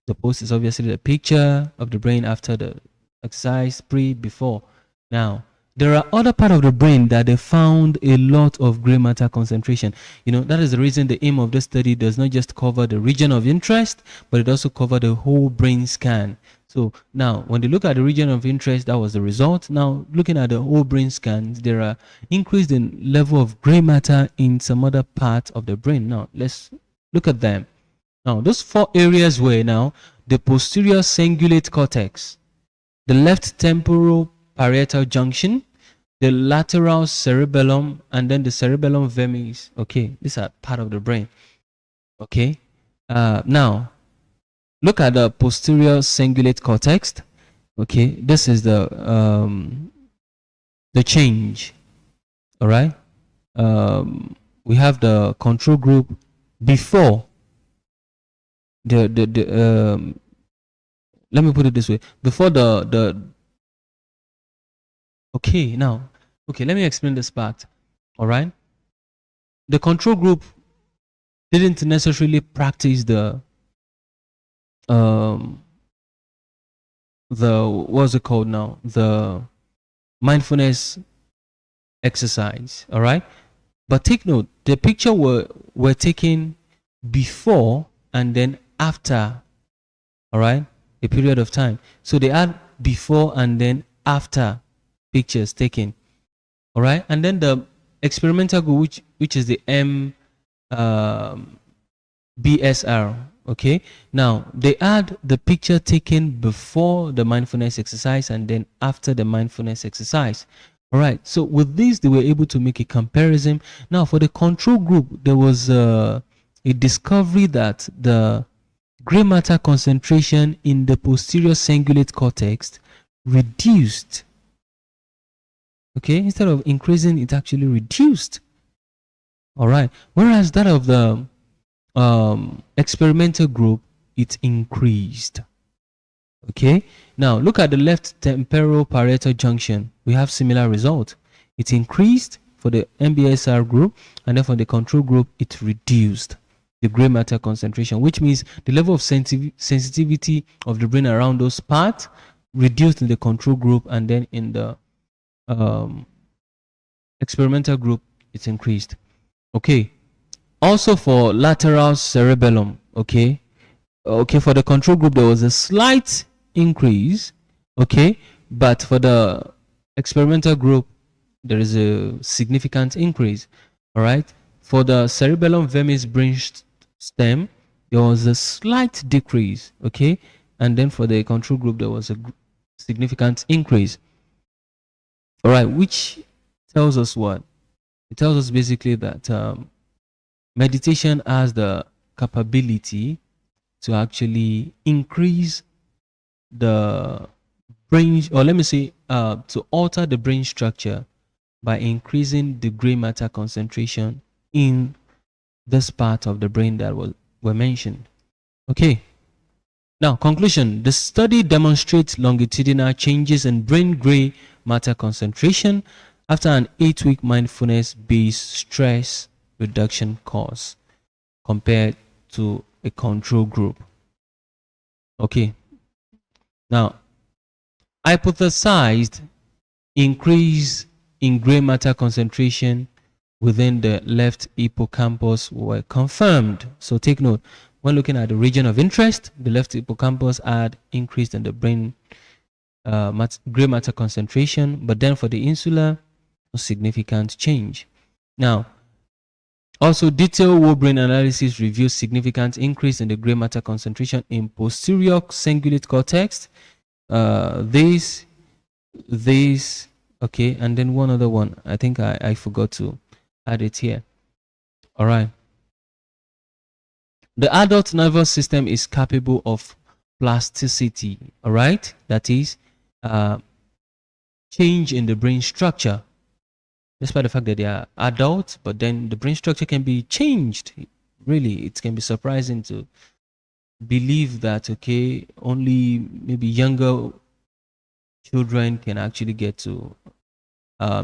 The post is obviously the picture of the brain after the exercise, before. Now, there are other parts of the brain that they found a lot of gray matter concentration. That is the reason the aim of this study does not just cover the region of interest, but it also covers the whole brain scan. So now, when they look at the region of interest, that was the result. Now, looking at the whole brain scans, there are increased in level of gray matter in some other parts of the brain. Now, let's look at them. Now, those 4 areas were now the posterior cingulate cortex, the left temporal parietal junction, the lateral cerebellum, and then the cerebellum vermis. Okay, these are part of the brain. Okay, now look at the posterior cingulate cortex. Okay, this is the change. All right, we have the control group before the let me put it this way, before the okay, now, okay, let me explain this part. All right, the control group didn't necessarily practice the um the what's it called now, the mindfulness exercise. All right, but take note, the picture were taken before and then after. All right, a period of time, so they add before and then after pictures taken. All right, and then the experimental group, which is the BSR. Okay, now they add the picture taken before the mindfulness exercise and then after the mindfulness exercise. All right, so with this, they were able to make a comparison. Now, for the control group, there was a discovery that the gray matter concentration in the posterior cingulate cortex reduced. Okay, instead of increasing, it actually reduced. All right, whereas that of the experimental group, it increased. Okay, now look at the left temporal parietal junction. We have similar result. It increased for the MBSR group, and then for the control group, it reduced the gray matter concentration, which means the level of sensitivity of the brain around those parts reduced in the control group, and then in the experimental group, it's increased. Okay, also for lateral cerebellum. Okay, for the control group, there was a slight increase. Okay, but for the experimental group, there is a significant increase. All right, for the cerebellum vermis brain stem, there was a slight decrease. Okay, and then for the control group, there was a significant increase. All right, which tells us what? It tells us basically that meditation has the capability to actually increase the brain, or let me say, to alter the brain structure by increasing the gray matter concentration in this part of the brain that were mentioned. Okay. Now, conclusion. The study demonstrates longitudinal changes in brain gray matter concentration after an 8-week mindfulness-based stress reduction course compared to a control group. Okay. Now, hypothesized increase in gray matter concentration within the left hippocampus were confirmed. So take note, when looking at the region of interest, the left hippocampus had increased in the brain gray matter concentration, but then for the insula, no significant change. Now, also, detailed whole brain analysis reveals significant increase in the gray matter concentration in posterior cingulate cortex. This, okay, and then one other one. I think I forgot to add it here. All right. The adult nervous system is capable of plasticity. All right, that is change in the brain structure. Despite the fact that they are adults, but then the brain structure can be changed. Really, it can be surprising to believe that, okay, only maybe younger children can actually get to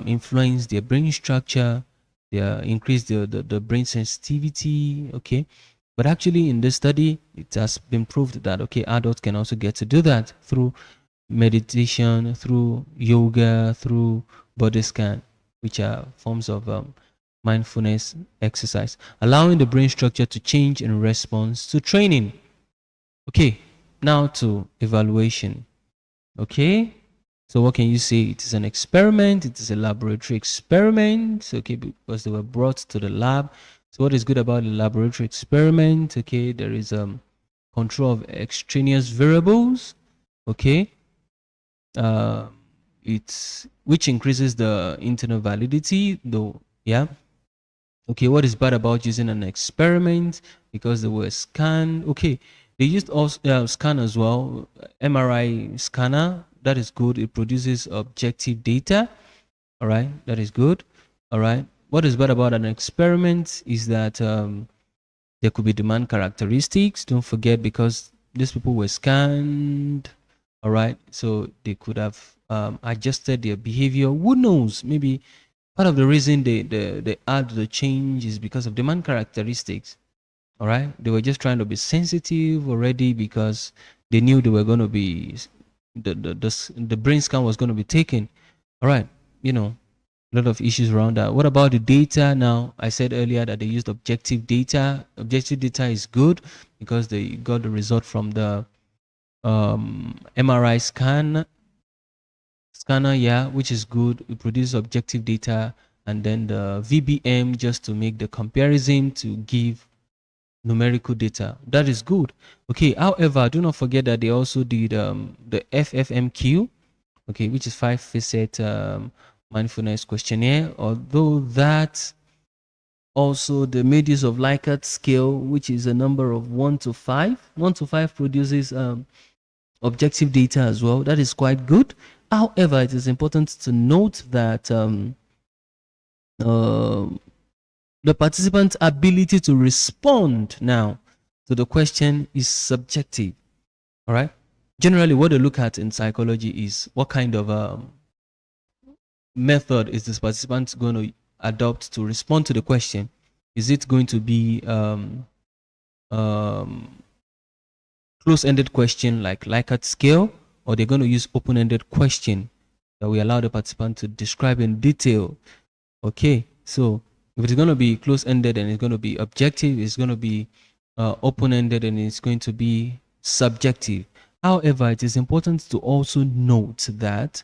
influence their brain structure, increase the brain sensitivity. Okay, but actually in this study, it has been proved that, okay, adults can also get to do that through meditation, through yoga, through body scan, which are forms of mindfulness exercise, allowing the brain structure to change in response to training. Okay, now to evaluation. Okay, so what can you say? It is an experiment. It is a laboratory experiment. Okay, because they were brought to the lab. So what is good about the laboratory experiment? Okay, there is control of extraneous variables. Okay, it's which increases the internal validity, though. Yeah. Okay, what is bad about using an experiment? Because they were scanned. Okay, they used also scan as well, MRI scanner. That is good. It produces objective data. All right, that is good. All right. What is bad about an experiment is that there could be demand characteristics. Don't forget, because these people were scanned. All right, so they could have adjusted their behavior. Who knows? Maybe part of the reason they add the change is because of demand characteristics. All right, they were just trying to be sensitive already because they knew they were going to be the brain scan was going to be taken. All right, you know, a lot of issues around that. What about the data? Now, I said earlier that they used objective data. Objective data is good because they got the result from the MRI scanner, yeah, which is good. It produces objective data, and then the VBM just to make the comparison to give numerical data. That is good. Okay, however, do not forget that they also did the FFMQ, okay, which is 5-facet mindfulness questionnaire. Although that also the made use of Likert scale, which is a number of 1 to 5. 1 to 5 produces objective data as well. That is quite good. However, it is important to note that uh, the participant's ability to respond now to the question is subjective. All right. Generally, what they look at in psychology is what kind of method is this participant going to adopt to respond to the question. Is it going to be um, close-ended question like Likert scale, or they're going to use open-ended question that we allow the participant to describe in detail? Okay, so if it's going to be close-ended and it's going to be objective, it's going to be open-ended and it's going to be subjective. However, it is important to also note that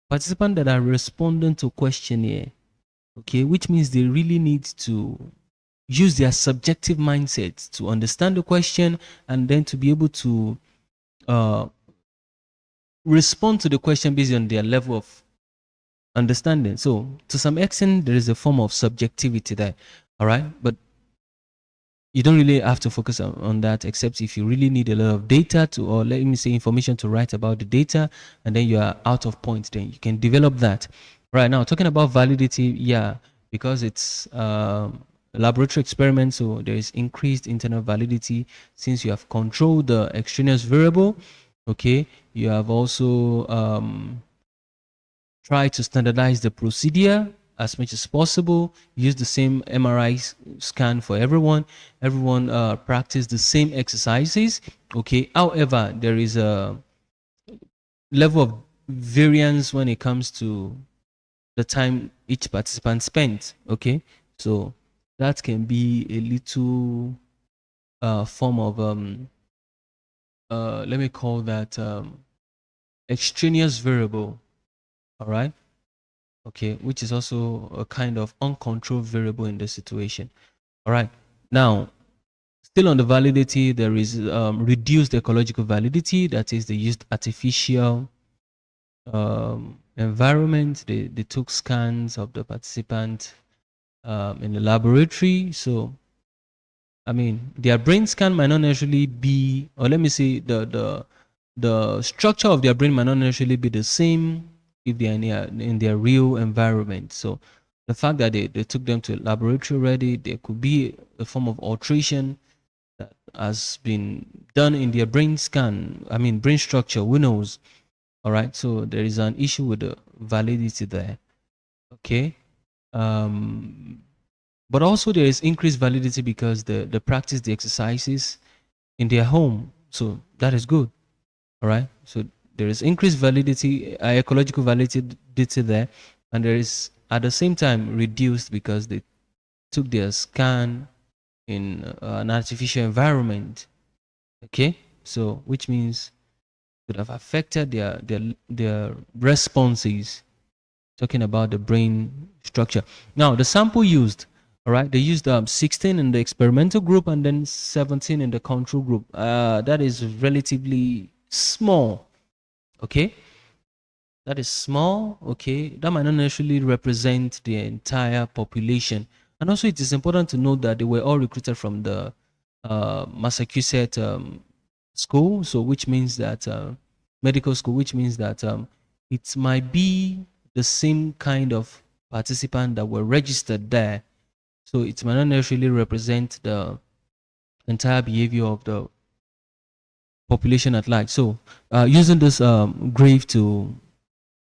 participants that are responding to questionnaire, okay, which means they really need to use their subjective mindset to understand the question and then to be able to uh, respond to the question based on their level of understanding. So to some extent, there is a form of subjectivity there. All right. But you don't really have to focus on that, except if you really need a lot of data to, or let me say information to write about the data, and then you are out of point, then you can develop that. Right now, talking about validity, yeah, because it's a laboratory experiment, so there is increased internal validity since you have controlled the extraneous variable. Okay, you have also try to standardize the procedure as much as possible, use the same MRI scan for everyone, practice the same exercises. Okay, however, there is a level of variance when it comes to the time each participant spent. Okay, so that can be a little form of let me call that extraneous variable. All right, okay, which is also a kind of uncontrolled variable in the situation. All right, now still on the validity, there is reduced ecological validity, that is, they used artificial environment. They took scans of the participant in the laboratory. So I mean, their brain scan might not necessarily be, or let me say, the structure of their brain might not necessarily be the same if they are in their real environment. So the fact that they took them to a laboratory already, there could be a form of alteration that has been done in their brain scan. I mean, brain structure. Who knows? All right. So there is an issue with the validity there. Okay. Um, but also there is increased validity because the practice the exercises in their home, so that is good. All right, so there is increased validity, ecological validity there, and there is at the same time reduced because they took their scan in an artificial environment. Okay, so which means could have affected their responses, talking about the brain structure. Now, the sample used, all right, they used 16 in the experimental group and then 17 in the control group. That is relatively small, okay? That is small, okay? That might not necessarily represent the entire population. And also, it is important to note that they were all recruited from the Massachusetts school, so which means that medical school, which means that it might be the same kind of participant that were registered there. So it might not necessarily represent the entire behavior of the population at large. So using this graph to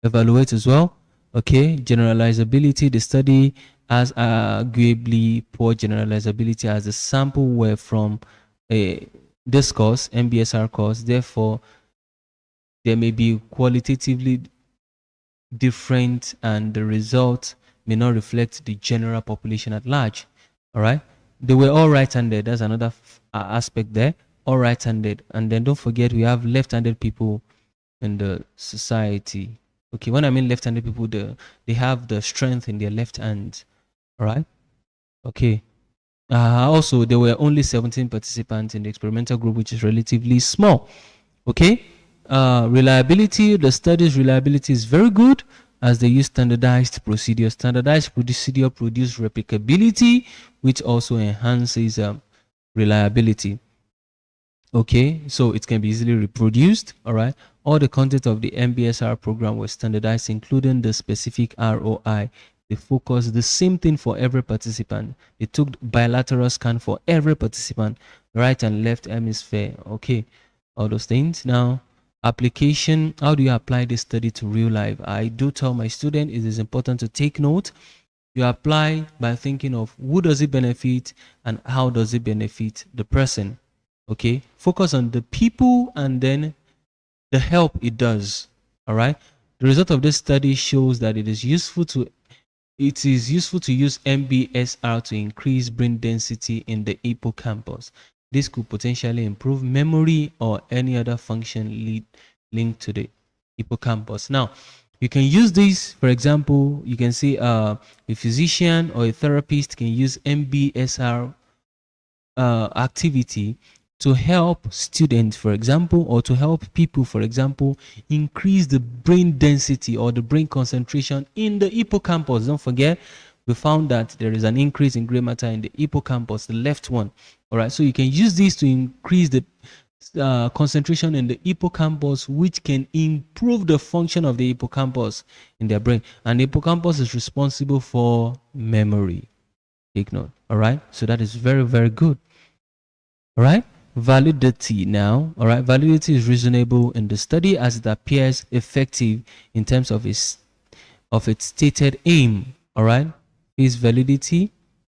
evaluate as well. Okay, generalizability. The study has arguably poor generalizability as the sample were from a this course, MBSR course. Therefore, there may be qualitatively different and the result may not reflect the general population at large. All right. They were all right-handed. That's another aspect there. All right-handed. And then don't forget we have left-handed people in the society. Okay, when I mean left-handed people, they have the strength in their left hand. All right. Okay. Also, there were only 17 participants in the experimental group, which is relatively small. Okay. Reliability. The study's reliability is very good as they use standardized procedure. Standardized procedure produce replicability, which also enhances reliability. Okay, so it can be easily reproduced. All right, all the content of the MBSR program was standardized, including the specific ROI. They focused the same thing for every participant. They took bilateral scan for every participant, right and left hemisphere. Okay, all those things. Now, application. How do you apply this study to real life? I do tell my student it is important to take note. You apply by thinking of who does it benefit and how does it benefit the person. Okay, focus on the people and then the help it does. All right, the result of this study shows that it is useful to use MBSR to increase brain density in the hippocampus. This could potentially improve memory or any other function linked to the hippocampus. Now, you can use this, for example, you can say a physician or a therapist can use MBSR activity to help students, for example, or to help people, for example, increase the brain density or the brain concentration in the hippocampus. Don't forget, we found that there is an increase in gray matter in the hippocampus, the left one. All right, so you can use this to increase the concentration in the hippocampus, which can improve the function of the hippocampus in their brain. And the hippocampus is responsible for memory. Take note. All right, so that is very, very good. All right, validity now. All right, validity is reasonable in the study as it appears effective in terms of its stated aim. All right, is validity.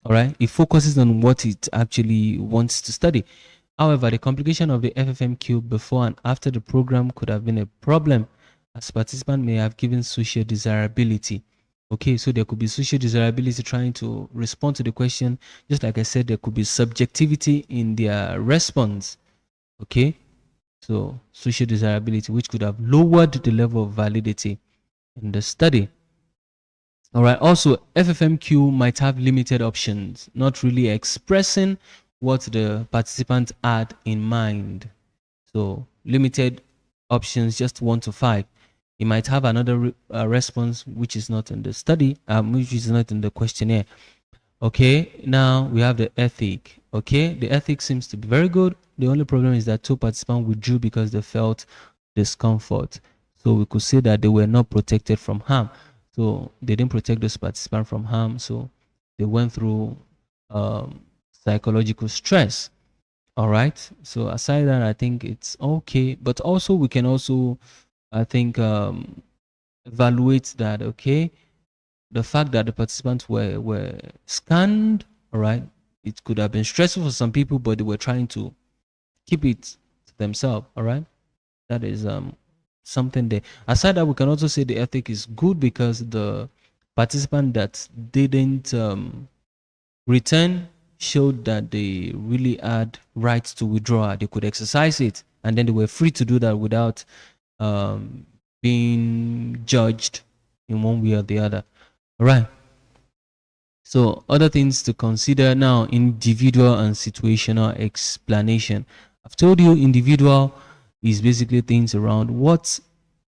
All right, it focuses on what it actually wants to study. However, the complication of the FFMQ before and after the program could have been a problem, as participants may have given social desirability. Okay, so there could be social desirability trying to respond to the question. Just like I said, there could be subjectivity in their response. Okay, so social desirability, which could have lowered the level of validity in the study. All right, also FFMQ might have limited options, not really expressing what the participant had in mind. So limited options, just 1 to 5. You might have another response which is not in the study, which is not in the questionnaire. Okay, now we have the ethic. Okay, the ethic seems to be very good. The only problem is that 2 participants withdrew because they felt discomfort. So we could say that they were not protected from harm. So they didn't protect those participants from harm. So they went through psychological stress. All right. So aside that, I think it's okay. But also we can also, I think, evaluate that. Okay, the fact that the participants were scanned. All right, it could have been stressful for some people, but they were trying to keep it to themselves. All right, that is something there. Aside that, we can also say the ethic is good because the participant that didn't return showed that they really had rights to withdraw. They could exercise it, and then they were free to do that without um, being judged in one way or the other. All right. So other things to consider now: individual and situational explanation. I've told you individual is basically things around what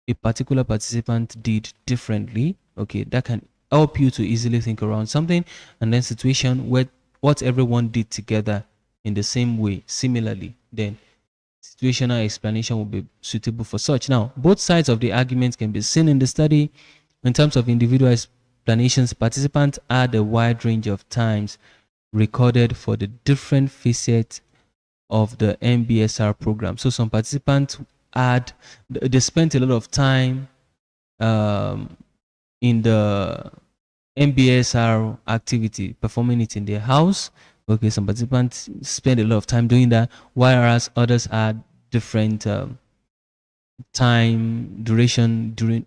a particular participant did differently. Okay, that can help you to easily think around something. And then situation where what everyone did together in the same way, similarly, then situational explanation will be suitable for such. Now, both sides of the argument can be seen in the study. In terms of individual explanations, participants had a wide range of times recorded for the different facets of the MBSR program. So some participants they spent a lot of time in the MBSR activity, performing it in their house. Okay, some participants spend a lot of time doing that, whereas others add different time duration during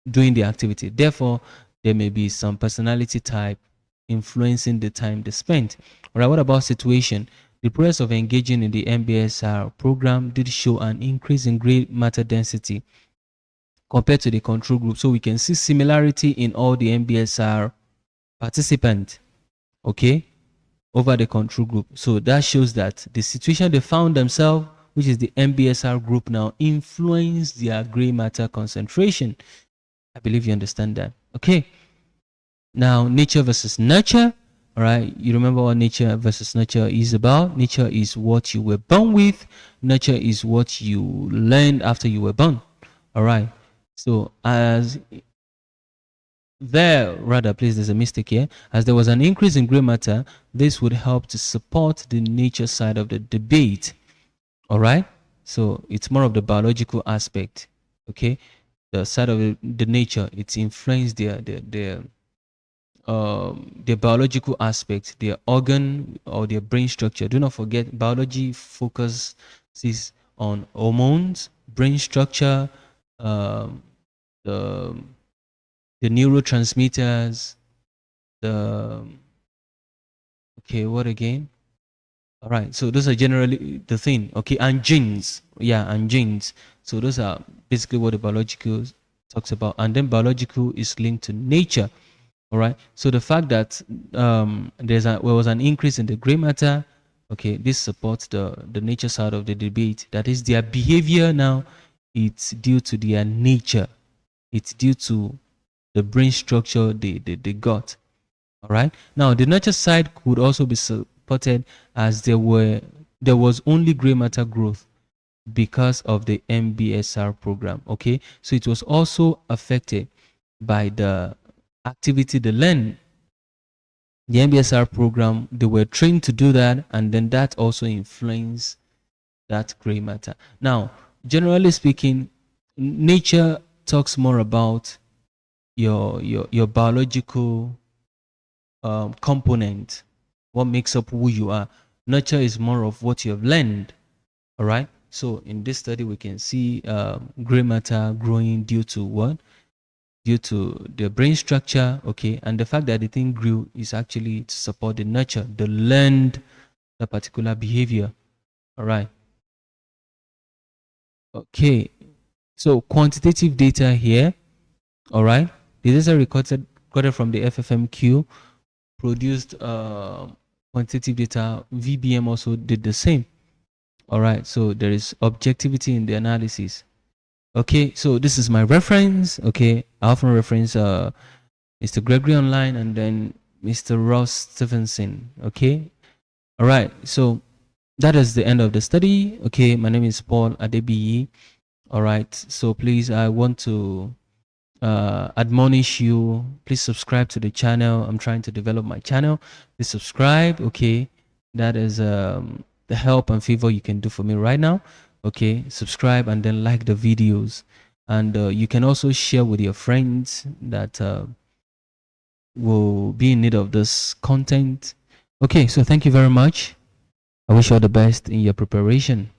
doing the activity. Therefore, there may be some personality type influencing the time they spent. All right, what about situation? The process of engaging in the MBSR program did show an increase in gray matter density compared to the control group. So we can see similarity in all the MBSR participants, okay, over the control group. So that shows that the situation they found themselves, which is the MBSR group now, influenced their gray matter concentration. I believe you understand that. Okay. Now, nature versus nurture. All right. You remember what nature versus nurture is about? Nature is what you were born with. Nurture is what you learned after you were born. All right. So as please, there's a mistake here. As there was an increase in gray matter, this would help to support the nature side of the debate. All right. So it's more of the biological aspect. Okay. The side of the nature, it's influenced their biological aspects, their organ or their brain structure. Do not forget, biology focuses on hormones, brain structure, um, the the neurotransmitters, the okay, what again? All right, so those are generally the thing. Okay, and genes, yeah, and genes. So those are basically what the biological talks about, and then biological is linked to nature. All right. So the fact that there was an increase in the gray matter, okay, this supports the nature side of the debate. That is their behavior now. It's due to their nature. It's due to the brain structure they got. All right. Now the nurture side could also be supported as there was only gray matter growth because of the MBSR program. Okay. So it was also affected by the activity they learned. The MBSR program, they were trained to do that, and then that also influenced that gray matter. Now, generally speaking, nature talks more about your biological component, what makes up who you are. Nurture is more of what you have learned. All right. So in this study, we can see gray matter growing due to what? Due to the brain structure, okay, and the fact that the thing grew is actually to support the nurture, the learned, the particular behavior. All right. Okay. So quantitative data here. All right. This is recorded from the FFMQ, produced quantitative data. VBM also did the same. All right. So there is objectivity in the analysis. Okay. So this is my reference. Okay. I often reference Mr. Gregory Online and then Mr. Ross Stevenson. Okay. All right. So that is the end of the study. Okay. My name is Paul Adebiyi. All right. So please, I want to admonish you. Please subscribe to the channel. I'm trying to develop my channel. Please subscribe. Okay. That is the help and favor you can do for me right now. Okay. Subscribe and then like the videos. And you can also share with your friends that will be in need of this content. Okay, so thank you very much. I wish you all the best in your preparation.